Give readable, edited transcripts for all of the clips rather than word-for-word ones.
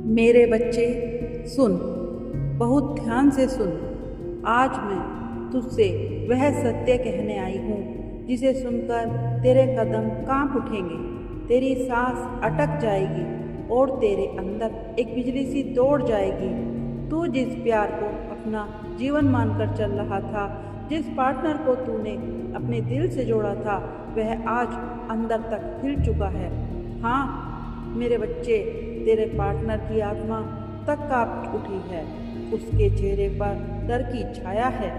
मेरे बच्चे सुन, बहुत ध्यान से सुन। आज मैं तुझसे वह सत्य कहने आई हूँ जिसे सुनकर तेरे कदम कांप उठेंगे, तेरी सांस अटक जाएगी और तेरे अंदर एक बिजली सी दौड़ जाएगी। तू जिस प्यार को अपना जीवन मानकर चल रहा था, जिस पार्टनर को तूने अपने दिल से जोड़ा था, वह आज अंदर तक हिल चुका है। हाँ मेरे बच्चे, तेरे पार्टनर की आत्मा तक कांप उठी है। उसके चेहरे पर डर की छाया है,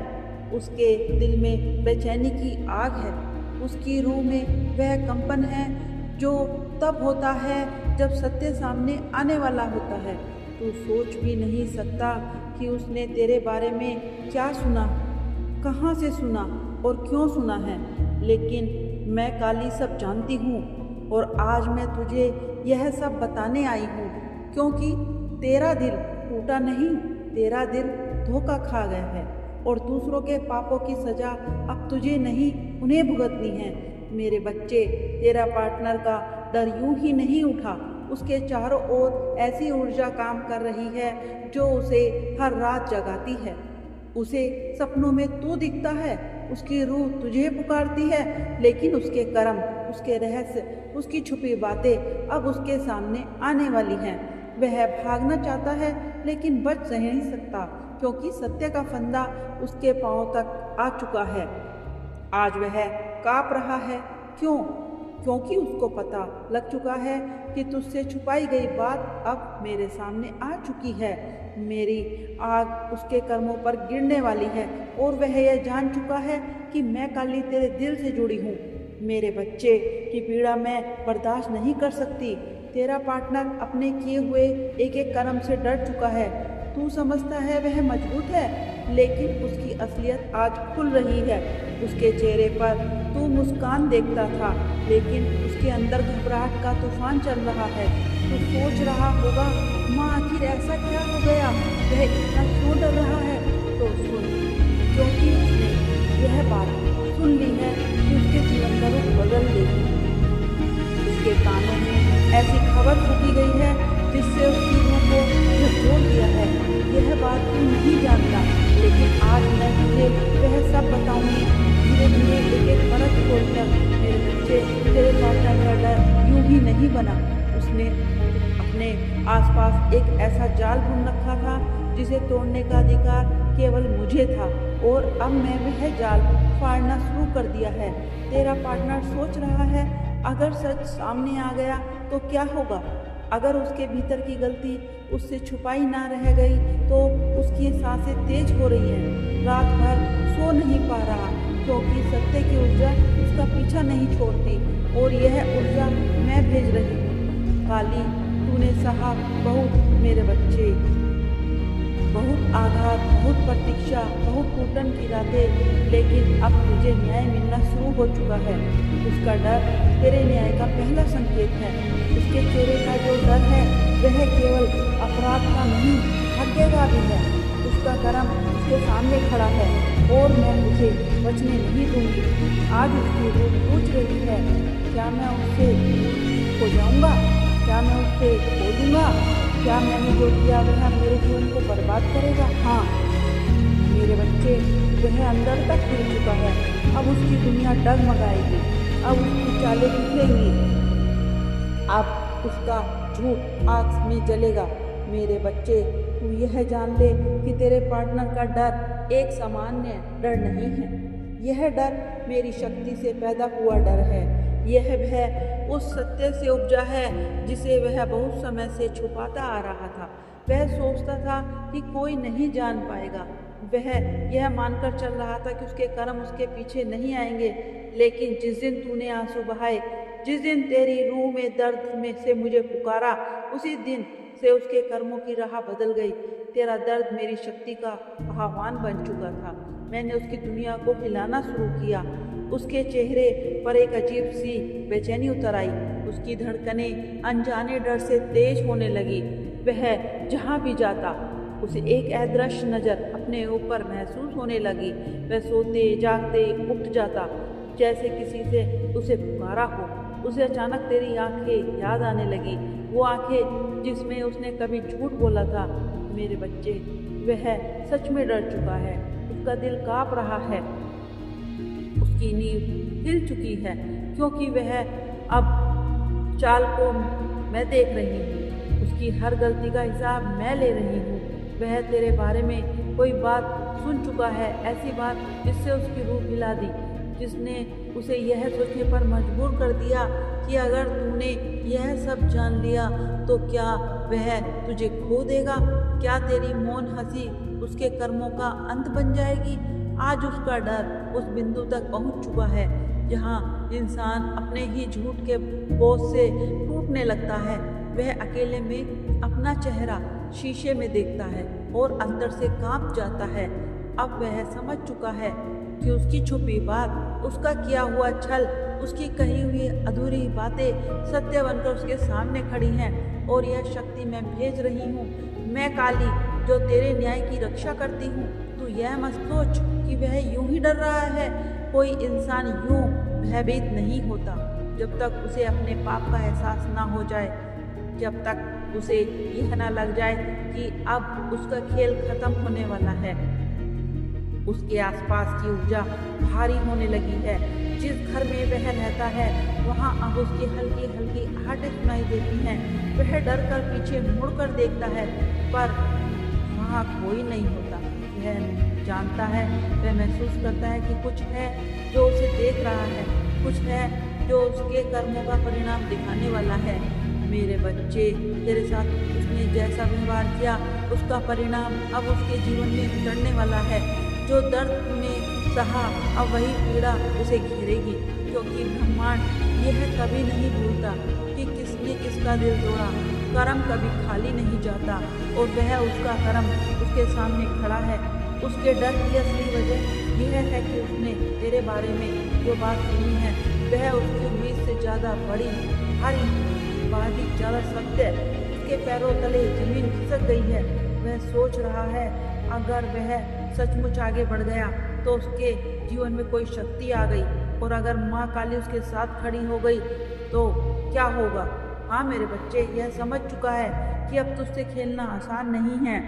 उसके दिल में बेचैनी की आग है, उसकी रूह में वह कंपन है जो तब होता है जब सत्य सामने आने वाला होता है। तू सोच भी नहीं सकता कि उसने तेरे बारे में क्या सुना, कहाँ से सुना और क्यों सुना है। लेकिन मैं काली सब जानती हूँ और आज मैं तुझे यह सब बताने आई हूँ क्योंकि तेरा दिल टूटा नहीं, तेरा दिल धोखा खा गया है और दूसरों के पापों की सजा अब तुझे नहीं, उन्हें भुगतनी है। मेरे बच्चे, तेरा पार्टनर का डर यूं ही नहीं उठा। उसके चारों ओर ऐसी ऊर्जा काम कर रही है जो उसे हर रात जगाती है। उसे सपनों में तू दिखता है, उसकी रूह तुझे पुकारती है, लेकिन उसके कर्म, उसके रहस्य, उसकी छुपी बातें अब उसके सामने आने वाली हैं। वह भागना चाहता है लेकिन बच नहीं सकता क्योंकि सत्य का फंदा उसके पांव तक आ चुका है। आज वह काँप रहा है। क्यों? क्योंकि उसको पता लग चुका है कि तुझसे छुपाई गई बात अब मेरे सामने आ चुकी है। मेरी आग उसके कर्मों पर गिरने वाली है और वह यह जान चुका है कि मैं काली तेरे दिल से जुड़ी हूँ। मेरे बच्चे की पीड़ा मैं बर्दाश्त नहीं कर सकती। तेरा पार्टनर अपने किए हुए एक एक कर्म से डर चुका है। तू समझता है वह मजबूत है, लेकिन उसकी असलियत आज खुल रही है। उसके चेहरे पर तू मुस्कान देखता था, लेकिन उसके अंदर घबराहट का तूफान चल रहा है। तू सोच रहा होगा, माँ आखिर ऐसा क्या हो गया, वह इतना क्यों डर रहा है? तो सुन, क्योंकि उसने यह बात सुन ली है कि उसके जीवन का रुख बदल देगी। उसके कानों में ऐसी खबर फूकी गई है जिससे उसकी रूह को झकझोर दिया है। यह बात तू नहीं जानता, लेकिन आज मैं तुझे वह सब बताऊंगी, धीरे धीरे एक एक परत खोलकर। मेरे बच्चे, तेरे पार्टनर का डर यूं ही नहीं बना। उसने अपने आसपास एक ऐसा जाल बुन रखा था जिसे तोड़ने का अधिकार केवल मुझे था और अब मैं वह जाल फाड़ना शुरू कर दिया है। तेरा पार्टनर सोच रहा है, अगर सच सामने आ गया तो क्या होगा? अगर उसके भीतर की गलती उससे छुपाई ना रह गई तो उसकी सांसें तेज हो रही हैं, रात भर सो नहीं पा रहा क्योंकि सत्य की ऊर्जा उसका पीछा नहीं छोड़ती और यह ऊर्जा मैं भेज रही हूँ। काली, तूने सहा बहुत मेरे बच्चे, बहुत आघात, बहुत प्रतीक्षा, बहुत टूटन की रातें, लेकिन अब तुझे न्याय मिलना शुरू हो चुका है। उसका डर तेरे न्याय का पहला संकेत है। उसके चेहरे का जो डर है वह केवल अपराध का नहीं, भाग्य का भी है। उसका कर्म उसके सामने खड़ा है और मैं उसे बचने नहीं दूंगी। आज उसकी रूह पूछ रही है, क्या मैं उससे खो जाऊंगा? क्या मैं उससे खो दूंगा? क्या मैंने जो किया वह मेरे जीवन को बर्बाद करेगा? हाँ मेरे बच्चे, वह अंदर तक हिल चुका है। अब उसकी दुनिया डगमगाएगी, अब उसकी चालें बिखरेंगी, अब उसका झूठ आग में जलेगा। मेरे बच्चे, तू यह जान ले कि तेरे पार्टनर का डर एक सामान्य डर नहीं है। यह डर मेरी शक्ति से पैदा हुआ डर है। यह भय उस सत्य से उपजा है जिसे वह बहुत समय से छुपाता आ रहा था। वह सोचता था कि कोई नहीं जान पाएगा। वह यह मानकर चल रहा था कि उसके कर्म उसके पीछे नहीं आएंगे। लेकिन जिस दिन तूने आंसू बहाए, जिस दिन तेरी रूह में दर्द में से मुझे पुकारा, उसी दिन से उसके कर्मों की राह बदल गई। तेरा दर्द मेरी शक्ति का आह्वान बन चुका था। मैंने उसकी दुनिया को हिलाना शुरू किया। उसके चेहरे पर एक अजीब सी बेचैनी उतर आई। उसकी धड़कनें अनजाने डर से तेज होने लगी। वह जहाँ भी जाता उसे एक अदृश्य नज़र अपने ऊपर महसूस होने लगी। वह सोते जागते उठ जाता, जैसे किसी से उसे पुकारा हो। उसे अचानक तेरी आंखें याद आने लगी। वो आंखें जिसमें उसने कभी झूठ बोला था। मेरे बच्चे, वह सच में डर चुका है। उसका दिल कांप रहा है, उसकी नींव हिल चुकी है, क्योंकि वह अब चाल को मैं देख रही हूँ। उसकी हर गलती का हिसाब मैं ले रही हूँ। वह तेरे बारे में कोई बात सुन चुका है, ऐसी बात जिससे उसकी रूह हिला दी, जिसने उसे यह सोचने पर मजबूर कर दिया कि अगर तूने यह सब जान लिया तो क्या वह तुझे खो देगा? क्या तेरी मौन हंसी उसके कर्मों का अंत बन जाएगी? आज उसका डर उस बिंदु तक पहुंच चुका है जहां इंसान अपने ही झूठ के बोझ से टूटने लगता है। वह अकेले में अपना चेहरा शीशे में देखता है और अंदर से कांप जाता है। अब वह समझ चुका है कि उसकी छुपी बात, उसका किया हुआ छल, उसकी कही हुई अधूरी बातें सत्य बनकर उसके सामने खड़ी हैं। और यह शक्ति मैं भेज रही हूँ, मैं काली जो तेरे न्याय की रक्षा करती हूँ। तू यह मत सोच कि वह यूं ही डर रहा है। कोई इंसान यूं भयभीत नहीं होता जब तक उसे अपने पाप का एहसास ना हो जाए, जब तक उसे यह ना लग जाए कि अब उसका खेल खत्म होने वाला है। उसके आसपास की ऊर्जा भारी होने लगी है। जिस घर में वह रहता है वहाँ अब उसकी हल्की हल्की आहटें सुनाई देती हैं। वह डर कर पीछे मुड़कर देखता है, पर वहाँ कोई नहीं होता। वह जानता है, वह महसूस करता है कि कुछ है जो उसे देख रहा है, कुछ है जो उसके कर्मों का परिणाम दिखाने वाला है। मेरे बच्चे, तेरे साथ उसने जैसा व्यवहार किया उसका परिणाम अब उसके जीवन में उतरने वाला है। जो दर्द में सहा अब वही पीड़ा उसे घेरेगी, क्योंकि ब्रह्मांड यह कभी नहीं भूलता कि किसने किसका दिल तोड़ा। कर्म कभी खाली नहीं जाता और वह उसका कर्म उसके सामने खड़ा है। उसके डर की असली वजह यह है कि उसने तेरे बारे में जो बात सुनी है वह उसकी उम्मीद से ज़्यादा बड़ी, भारी, बहुत ज़्यादा सत्य है। उसके पैरों तले जमीन खिसक गई है। वह सोच रहा है अगर वह सचमुच आगे बढ़ गया तो उसके जीवन में कोई शक्ति आ गई, और अगर माँ काली उसके साथ खड़ी हो गई तो क्या होगा। हाँ मेरे बच्चे, यह समझ चुका है कि अब तुझसे खेलना आसान नहीं है,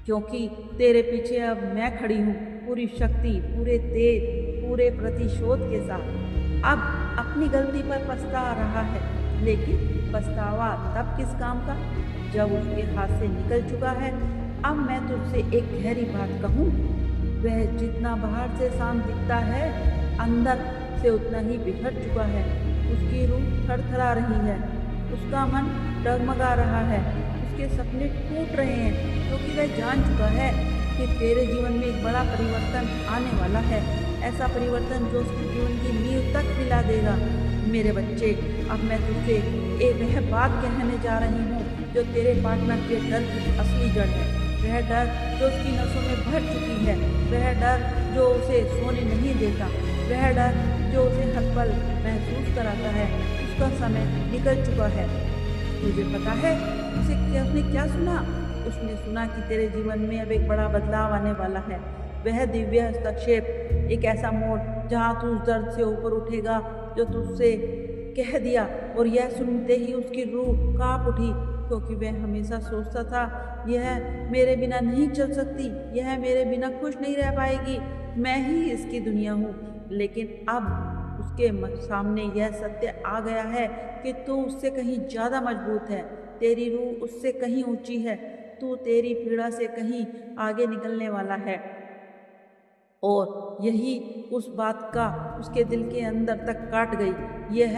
क्योंकि तेरे पीछे अब मैं खड़ी हूँ, पूरी शक्ति, पूरे तेज, पूरे प्रतिशोध के साथ। अब अपनी गलती पर पछता रहा है, लेकिन पछतावा तब किस काम का जब उसके हाथ से निकल चुका है। अब मैं तुझसे एक गहरी बात कहूँ, वह जितना बाहर से शांत दिखता है अंदर से उतना ही बिखर चुका है। उसकी रूह थरथरा रही है, उसका मन डगमगा रहा है, उसके सपने टूट रहे हैं, क्योंकि वह जान चुका है कि तेरे जीवन में एक बड़ा परिवर्तन आने वाला है। ऐसा परिवर्तन जो उसके जीवन की नींव तक हिला देगा। मेरे बच्चे, अब मैं तुझसे एक वह बात कहने जा रही हूँ जो तेरे पार्टनर के डर की असली जड़ है। वह डर जो उसकी नसों में भर चुकी है, वह डर जो उसे सोने नहीं देता, वह डर जो उसे हर पल महसूस कराता है। उसका समय निकल चुका है। तुझे पता है उसने क्या सुना? उसने सुना कि तेरे जीवन में अब एक बड़ा बदलाव आने वाला है। वह दिव्य हस्तक्षेप, एक ऐसा मोड़ जहाँ तू उस दर्द से ऊपर उठेगा जो तुझसे कह दिया। और यह सुनते ही उसकी रूह कांप उठी, क्योंकि वह हमेशा सोचता था यह मेरे बिना नहीं चल सकती, यह मेरे बिना खुश नहीं रह पाएगी, मैं ही इसकी दुनिया हूँ। लेकिन अब उसके सामने यह सत्य आ गया है कि तू उससे कहीं ज़्यादा मजबूत है, तेरी रूह उससे कहीं ऊंची है, तू तेरी पीड़ा से कहीं आगे निकलने वाला है। और यही उस बात का उसके दिल के अंदर तक काट गई। यह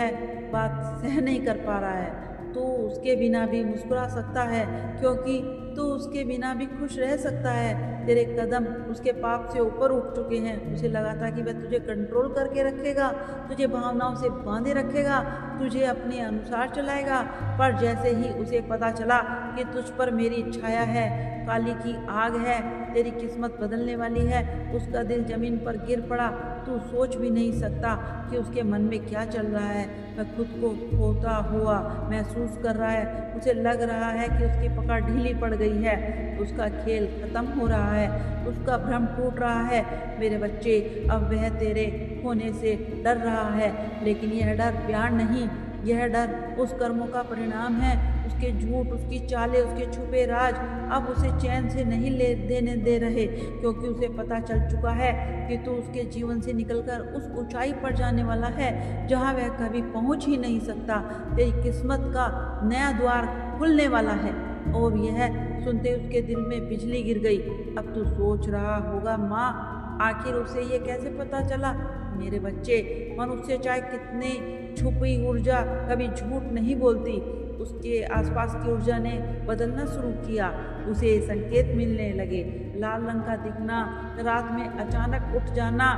बात सह नहीं कर पा रहा है। तू उसके बिना भी मुस्कुरा सकता है, क्योंकि तू उसके बिना भी खुश रह सकता है। तेरे कदम उसके पाप से ऊपर उठ चुके हैं। उसे लगा था कि वह तुझे कंट्रोल करके रखेगा, तुझे भावनाओं से बांधे रखेगा, तुझे अपने अनुसार चलाएगा। पर जैसे ही उसे पता चला कि तुझ पर मेरी छाया है, काली की आग है, तेरी किस्मत बदलने वाली है, उसका दिल जमीन पर गिर पड़ा। तू सोच भी नहीं सकता कि उसके मन में क्या चल रहा है। वह खुद को खोता हुआ महसूस कर रहा है। उसे लग रहा है कि उसकी पकड़ ढीली पड़ गई है, उसका खेल खत्म हो रहा है, उसका भ्रम टूट रहा है। मेरे बच्चे, अब वह तेरे होने से डर रहा है, लेकिन यह डर प्यार नहीं, यह डर उस कर्मों का परिणाम है। उसके झूठ, उसकी चालें, उसके छुपे राज अब उसे चैन से नहीं ले देने दे रहे, क्योंकि उसे पता चल चुका है कि तू उसके जीवन से निकलकर उस ऊंचाई पर जाने वाला है जहां वह कभी पहुंच ही नहीं सकता। तेरी किस्मत का नया द्वार खुलने वाला है। और यह सुनते उसके दिल में बिजली गिर गई। अब तू सोच रहा होगा, माँ आखिर उसे ये कैसे पता चला? मेरे बच्चे, मनुष्य चाहे कितने छुपी ऊर्जा कभी झूठ नहीं बोलती। उसके आसपास की ऊर्जा ने बदलना शुरू किया। उसे संकेत मिलने लगे। लाल रंग का दिखना, रात में अचानक उठ जाना,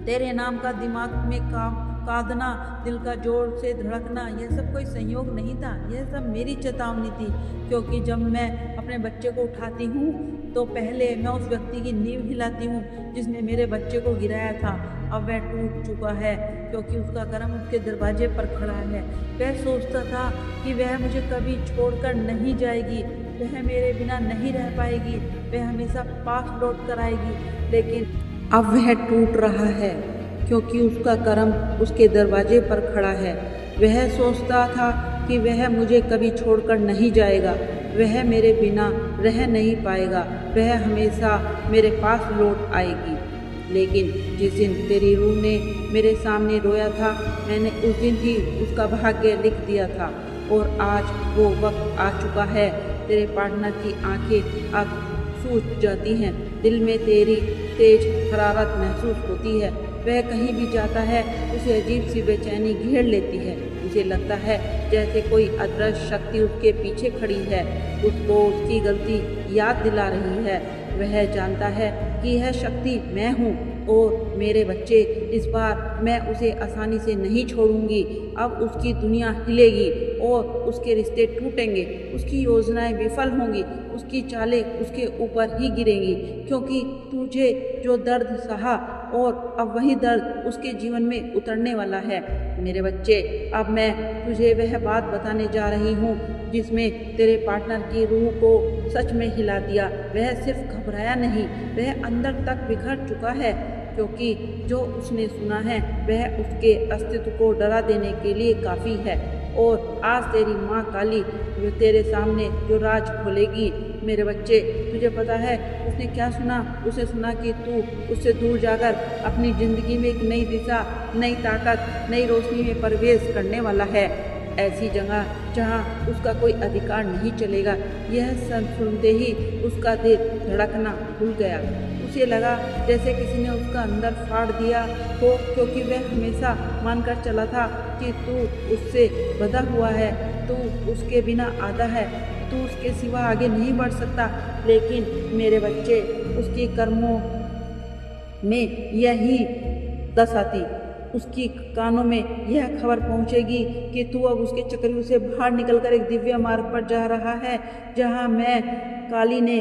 तेरे नाम का दिमाग में कांदना, दिल का जोर से धड़कना, यह सब कोई संयोग नहीं था। यह सब मेरी चेतावनी थी, क्योंकि जब मैं अपने बच्चे को उठाती हूँ तो पहले मैं उस व्यक्ति की नींव हिलाती हूँ जिसने मेरे बच्चे को गिराया था। अब वह टूट चुका है, क्योंकि उसका कर्म उसके दरवाजे पर खड़ा है। वह सोचता था कि वह मुझे कभी छोड़कर नहीं जाएगी, वह मेरे बिना नहीं रह पाएगी, वह हमेशा पास लौट कर आएगी, लेकिन अब वह टूट रहा है, क्योंकि उसका कर्म उसके दरवाजे पर खड़ा है। वह सोचता था कि वह मुझे कभी छोड़कर नहीं जाएगा, वह मेरे बिना रह नहीं पाएगा, वह हमेशा मेरे पास लौट आएगी। लेकिन जिस दिन तेरी रूह ने मेरे सामने रोया था, मैंने उस दिन ही उसका भाग्य लिख दिया था। और आज वो वक्त आ चुका है। तेरे पार्टनर की आंखें अब सूज जाती हैं, दिल में तेरी तेज हरारत महसूस होती है। वह कहीं भी जाता है, उसे अजीब सी बेचैनी घेर लेती है। उसे लगता है जैसे कोई अदृश्य शक्ति उसके पीछे खड़ी है, उसको उसकी गलती याद दिला रही है। वह जानता है कि यह शक्ति मैं हूँ। और मेरे बच्चे, इस बार मैं उसे आसानी से नहीं छोड़ूंगी। अब उसकी दुनिया हिलेगी और उसके रिश्ते टूटेंगे, उसकी योजनाएं विफल होंगी, उसकी चालें उसके ऊपर ही गिरेंगी, क्योंकि तुझे जो दर्द सहा और अब वही दर्द उसके जीवन में उतरने वाला है। मेरे बच्चे, अब मैं तुझे वह बात बताने जा रही हूँ जिसमें तेरे पार्टनर की रूह को सच में हिला दिया। वह सिर्फ घबराया नहीं, वह अंदर तक बिखर चुका है, क्योंकि जो उसने सुना है वह उसके अस्तित्व को डरा देने के लिए काफ़ी है। और आज तेरी माँ काली तेरे सामने जो राज खोलेगी। मेरे बच्चे, तुझे पता है उसने क्या सुना? उसे सुना कि तू उससे दूर जाकर अपनी ज़िंदगी में एक नई दिशा, नई ताकत, नई रोशनी में प्रवेश करने वाला है, ऐसी जगह जहाँ उसका कोई अधिकार नहीं चलेगा। यह सुनते ही उसका दिल धड़कना भूल गया। उसे लगा जैसे किसी ने उसका अंदर फाड़ दिया हो, क्योंकि वह हमेशा मानकर चला था कि तू उससे बंधा हुआ है, तू उसके बिना आधा है, तू उसके सिवा आगे नहीं बढ़ सकता। लेकिन मेरे बच्चे, उसके कर्मों में यही दशा थी। उसकी कानों में यह खबर पहुंचेगी कि तू अब उसके चक्करों से बाहर निकलकर एक दिव्य मार्ग पर जा रहा है, जहां मैं काली ने,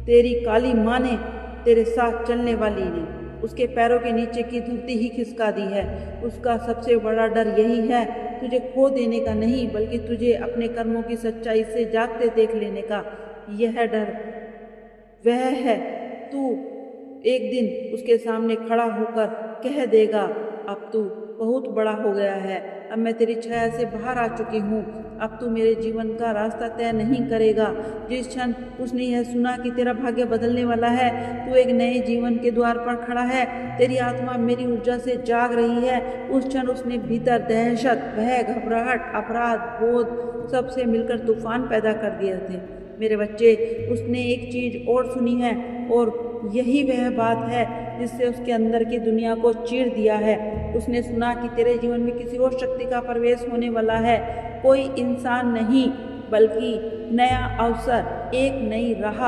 तेरी काली माँ ने तेरे साथ चलने वाली ने उसके पैरों के नीचे की धरती ही खिसका दी है। उसका सबसे बड़ा डर यही है, तुझे खो देने का नहीं, बल्कि तुझे अपने कर्मों की सच्चाई से जागते देख लेने का। यह डर वह है, तू एक दिन उसके सामने खड़ा होकर कह देगा, अब तू बहुत बड़ा हो गया है, अब मैं तेरी छाया से बाहर आ चुकी हूँ, अब तू मेरे जीवन का रास्ता तय नहीं करेगा। जिस क्षण उसने यह सुना कि तेरा भाग्य बदलने वाला है, तू एक नए जीवन के द्वार पर खड़ा है, तेरी आत्मा मेरी ऊर्जा से जाग रही है, उस क्षण उसने भीतर दहशत, भय, घबराहट, अपराध बोध सबसे मिलकर तूफान पैदा कर दिए थे। मेरे बच्चे, उसने एक चीज और सुनी है, और यही वह बात है जिससे उसके अंदर की दुनिया को चीर दिया है। उसने सुना कि तेरे जीवन में किसी और शक्ति का प्रवेश होने वाला है, कोई इंसान नहीं बल्कि नया अवसर, एक नई राह,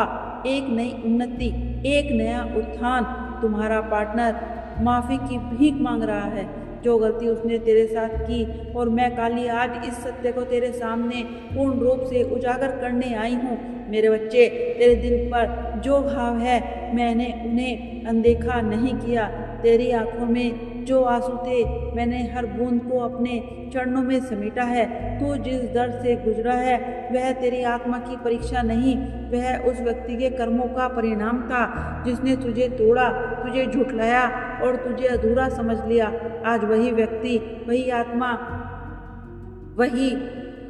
एक नई उन्नति, एक नया उत्थान। तुम्हारा पार्टनर माफ़ी की भीख मांग रहा है, जो गलती उसने तेरे साथ की, और मैं काली आज इस सत्य को तेरे सामने पूर्ण रूप से उजागर करने आई हूँ। मेरे बच्चे, तेरे दिल पर जो घाव है, मैंने उन्हें अनदेखा नहीं किया। तेरी आंखों में जो आंसू थे, मैंने हर बूंद को अपने चरणों में समेटा है। तू जिस दर्द से गुजरा है, वह तेरी आत्मा की परीक्षा नहीं, वह उस व्यक्ति के कर्मों का परिणाम था जिसने तुझे तोड़ा, तुझे झुठलाया और तुझे अधूरा समझ लिया। आज वही व्यक्ति, वही आत्मा, वही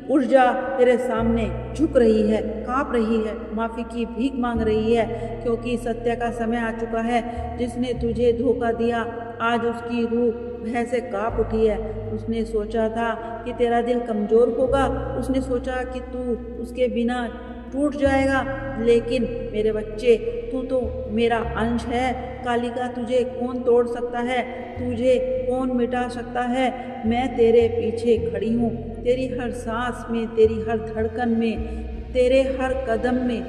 ऊर्जा तेरे सामने झुक रही है, कांप रही है, माफ़ी की भीख मांग रही है, क्योंकि सत्य का समय आ चुका है। जिसने तुझे धोखा दिया, आज उसकी रूह भय से कांप उठी है। उसने सोचा था कि तेरा दिल कमज़ोर होगा, उसने सोचा कि तू उसके बिना टूट जाएगा, लेकिन मेरे बच्चे, तू तो मेरा अंश है। कालिका, तुझे कौन तोड़ सकता है, तुझे कौन मिटा सकता है? मैं तेरे पीछे खड़ी हूँ, तेरी हर सांस में, तेरी हर धड़कन में, तेरे हर कदम में।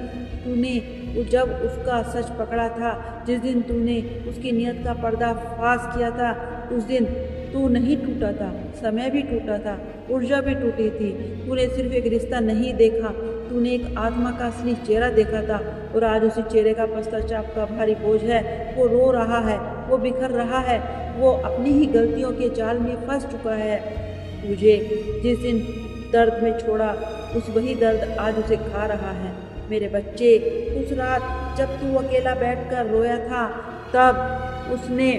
तूने जब उसका सच पकड़ा था, जिस दिन तूने उसकी नीयत का पर्दाफाश किया था, उस दिन तू नहीं टूटा था, समय भी टूटा था, ऊर्जा भी टूटी थी। तूने सिर्फ एक रिश्ता नहीं देखा, तूने एक आत्मा का असली चेहरा देखा था। और आज उसी चेहरे का पश्चाताप का भारी बोझ है। वो रो रहा है, वो बिखर रहा है, वो अपनी ही गलतियों के जाल में फंस चुका है। तुझे जिस दिन दर्द में छोड़ा, उस वही दर्द आज उसे खा रहा है। मेरे बच्चे, उस रात जब तू अकेला बैठकर रोया था, तब उसने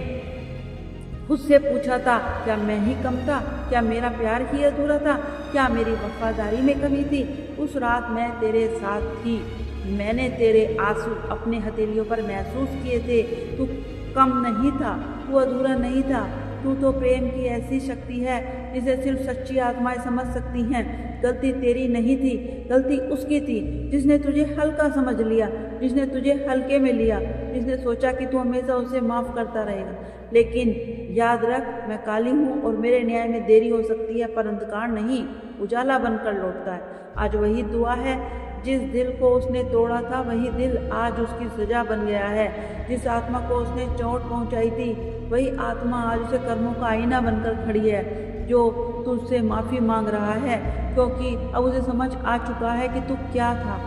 उससे पूछा था, क्या मैं ही कम था? क्या मेरा प्यार ही अधूरा था? क्या मेरी वफादारी में कमी थी? उस रात मैं तेरे साथ थी, मैंने तेरे आंसू अपने हथेलियों पर महसूस किए थे। तू कम नहीं था, तू अधूरा नहीं था। तू तो प्रेम की ऐसी शक्ति है जिसे सिर्फ सच्ची आत्माएं समझ सकती हैं। गलती तेरी नहीं थी, गलती उसकी थी, जिसने तुझे हल्का समझ लिया, जिसने तुझे हल्के में लिया, जिसने सोचा कि तू हमेशा उसे माफ़ करता रहेगा। लेकिन याद रख, मैं काली हूँ और मेरे न्याय में देरी हो सकती है, पर अंधकार नहीं, उजाला बनकर लौटता है। आज वही दुआ है, जिस दिल को उसने तोड़ा था, वही दिल आज उसकी सजा बन गया है। जिस आत्मा को उसने चोट पहुंचाई थी, वही आत्मा आज उसे कर्मों का आईना बनकर खड़ी है, जो तुझसे माफ़ी मांग रहा है, क्योंकि अब उसे समझ आ चुका है कि तू क्या था।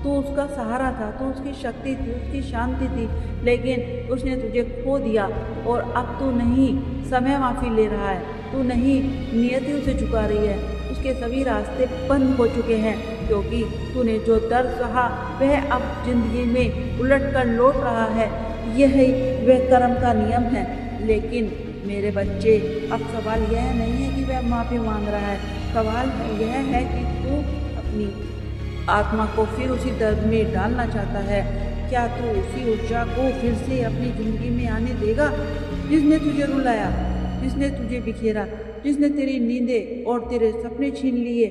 तू उसका सहारा था, तू उसकी शक्ति थी, उसकी शांति थी, लेकिन उसने तुझे खो दिया। और अब तू नहीं समय माफ़ी ले रहा है, तू नहीं नियति उसे झुका रही है, उसके सभी रास्ते बंद हो चुके हैं, क्योंकि तूने जो दर्द सहा वह अब जिंदगी में उलट कर लौट रहा है। यही वह कर्म का नियम है। लेकिन मेरे बच्चे, अब सवाल यह नहीं है कि वह माफ़ी मांग रहा है, सवाल यह है कि तू अपनी आत्मा को फिर उसी दर्द में डालना चाहता है। क्या तू उसी ऊर्जा को फिर से अपनी ज़िंदगी में आने देगा, जिसने तुझे रुलाया, जिसने तुझे बिखेरा, जिसने तेरी नींदें और तेरे सपने छीन लिए?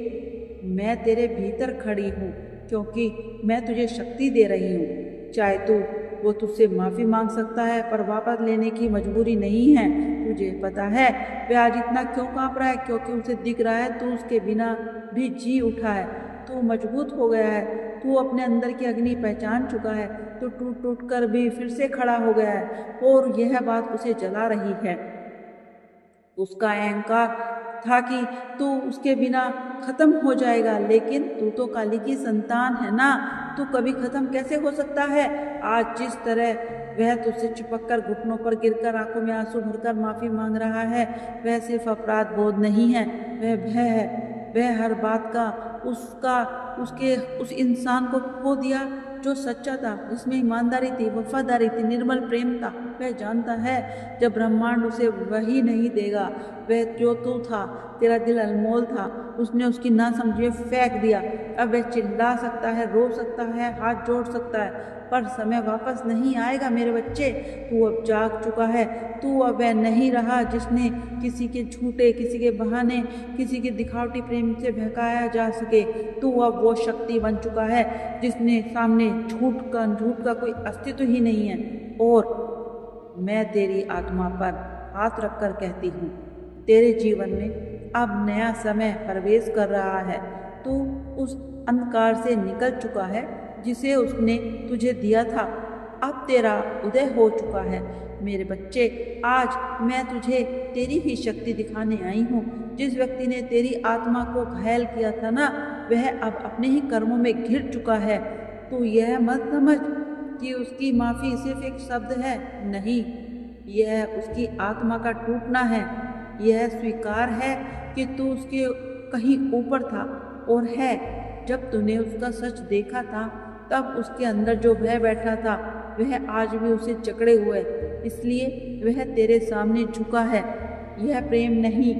मैं तेरे भीतर खड़ी हूँ, क्योंकि मैं तुझे शक्ति दे रही हूँ। चाहे तू वो तुझसे माफ़ी मांग सकता है, पर वापस लेने की मजबूरी नहीं है। तुझे पता है वह आज इतना क्यों काँप रहा है? क्योंकि उसे दिख रहा है तू उसके बिना भी जी उठा है, तू मजबूत हो गया है, तू अपने अंदर की अग्नि पहचान चुका है, तू टूट टूट कर भी फिर से खड़ा हो गया है, और यह बात उसे जला रही है। उसका अहंकार था कि तू उसके बिना खत्म हो जाएगा, लेकिन तू तो काली की संतान है ना, तू कभी खत्म कैसे हो सकता है? आज जिस तरह वह तुझसे चिपक कर, घुटनों पर गिरकर, आंखों में आंसू भरकर माफ़ी मांग रहा है, वह सिर्फ अपराध बोध नहीं है, वह भय है। वह हर बात का उस इंसान को खो दिया जो सच्चा था, जिसमें ईमानदारी थी, वफादारी थी, निर्मल प्रेम था। वह जानता है जब ब्रह्मांड उसे वही नहीं देगा, वह जो तू था, तेरा दिल अनमोल था, उसने उसकी ना समझे फेंक दिया। अब वह चिल्ला सकता है, रो सकता है, हाथ जोड़ सकता है, पर समय वापस नहीं आएगा। मेरे बच्चे, तू अब जाग चुका है। तू अब वह नहीं रहा जिसने किसी के झूठे, किसी के बहाने, किसी के दिखावटी प्रेम से बहकाया जा सके। तू अब वो शक्ति बन चुका है जिसने सामने झूठ का कोई अस्तित्व ही नहीं है। और मैं तेरी आत्मा पर हाथ रखकर कहती हूँ, तेरे जीवन में अब नया समय प्रवेश कर रहा है। तू उस अंधकार से निकल चुका है जिसे उसने तुझे दिया था। अब तेरा उदय हो चुका है। मेरे बच्चे, आज मैं तुझे तेरी ही शक्ति दिखाने आई हूँ। जिस व्यक्ति ने तेरी आत्मा को घायल किया था ना, वह अब अपने ही कर्मों में घिर चुका है। तू यह मत समझ कि उसकी माफ़ी सिर्फ एक शब्द है, नहीं, यह उसकी आत्मा का टूटना है। यह स्वीकार है कि तू उसके कहीं ऊपर था और है। जब तूने उसका सच देखा था, तब उसके अंदर जो भय बैठा था, वह आज भी उसे जकड़े हुए। इसलिए वह तेरे सामने झुका है। यह प्रेम नहीं,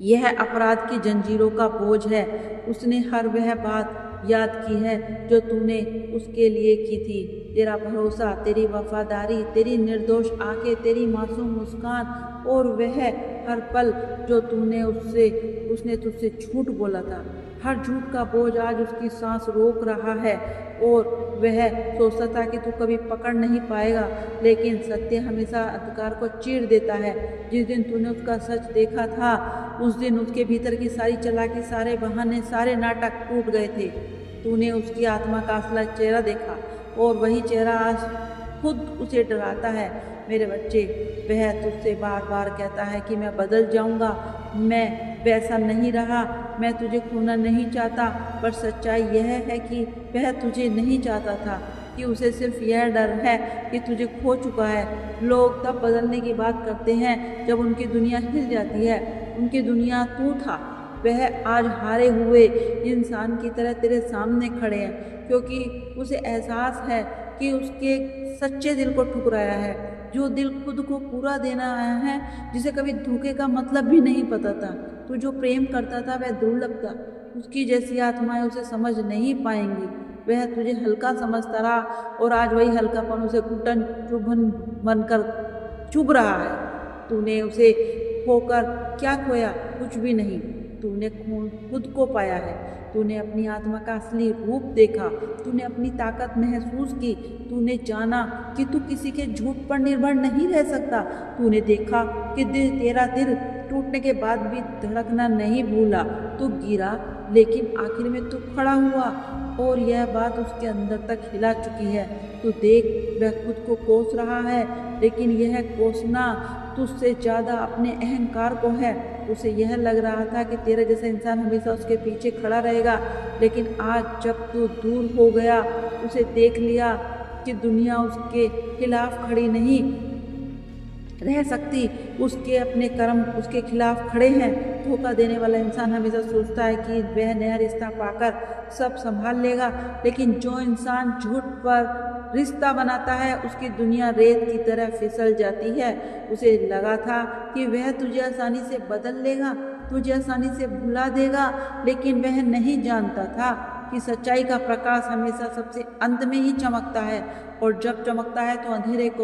यह अपराध की जंजीरों का बोझ है। उसने हर वह बात याद की है जो तूने उसके लिए की थी। तेरा भरोसा, तेरी वफादारी, तेरी निर्दोष आंखें, तेरी मासूम मुस्कान और वह हर पल जो उसने तुझसे झूठ बोला था। हर झूठ का बोझ आज उसकी सांस रोक रहा है और वह सोचता था कि तू कभी पकड़ नहीं पाएगा, लेकिन सत्य हमेशा अंधकार को चीर देता है। जिस दिन तूने उसका सच देखा था, उस दिन उसके भीतर की सारी चालाकी, सारे बहाने, सारे नाटक टूट गए थे। तूने उसकी आत्मा का असला चेहरा देखा और वही चेहरा आज खुद उसे डराता है। मेरे बच्चे, वह तुझसे बार बार कहता है कि मैं बदल जाऊंगा, मैं वैसा नहीं रहा, मैं तुझे खोना नहीं चाहता। पर सच्चाई यह है कि वह तुझे नहीं चाहता था, कि उसे सिर्फ यह डर है कि तुझे खो चुका है। लोग तब बदलने की बात करते हैं जब उनकी दुनिया हिल जाती है। उनकी दुनिया तू था। वह आज हारे हुए इंसान की तरह तेरे सामने खड़े हैं, क्योंकि उसे एहसास है कि उसके सच्चे दिल को ठुकराया है, जो दिल खुद को पूरा देना आया है, जिसे कभी धोखे का मतलब भी नहीं पता था। तू जो प्रेम करता था वह दुर्लभ था। उसकी जैसी आत्माएं उसे समझ नहीं पाएंगी। वह तुझे हल्का समझता रहा और आज वही हल्कापन उसे घुटन चुभन बनकर चुभ रहा है। तूने उसे खोकर क्या खोया? कुछ भी नहीं। तूने खुद को पाया है। तूने अपनी आत्मा का असली रूप देखा। तूने अपनी ताकत महसूस की। तूने जाना कि तू किसी के झूठ पर निर्भर नहीं रह सकता। तूने देखा कि तेरा दिल टूटने के बाद भी धड़कना नहीं भूला। तू गिरा, लेकिन आखिर में तू खड़ा हुआ और यह बात उसके अंदर तक हिला चुकी है। तू देख, वह खुद को कोस रहा है, लेकिन यह कोसना तुझसे ज़्यादा अपने अहंकार को है। उसे यह लग रहा था कि तेरे जैसा इंसान हमेशा उसके पीछे खड़ा रहेगा, लेकिन आज जब तू दूर हो गया, उसे देख लिया कि दुनिया उसके खिलाफ खड़ी नहीं रह सकती। उसके अपने कर्म उसके खिलाफ खड़े हैं। धोखा देने वाला इंसान हमेशा सोचता है कि वह नया रिश्ता पाकर सब संभाल लेगा, लेकिन जो इंसान झूठ पर रिश्ता बनाता है, उसकी दुनिया रेत की तरह फिसल जाती है। उसे लगा था कि वह तुझे आसानी से बदल लेगा, तुझे आसानी से भुला देगा, लेकिन वह नहीं जानता था कि सच्चाई का प्रकाश हमेशा सबसे अंत में ही चमकता है, और जब चमकता है तो अंधेरे को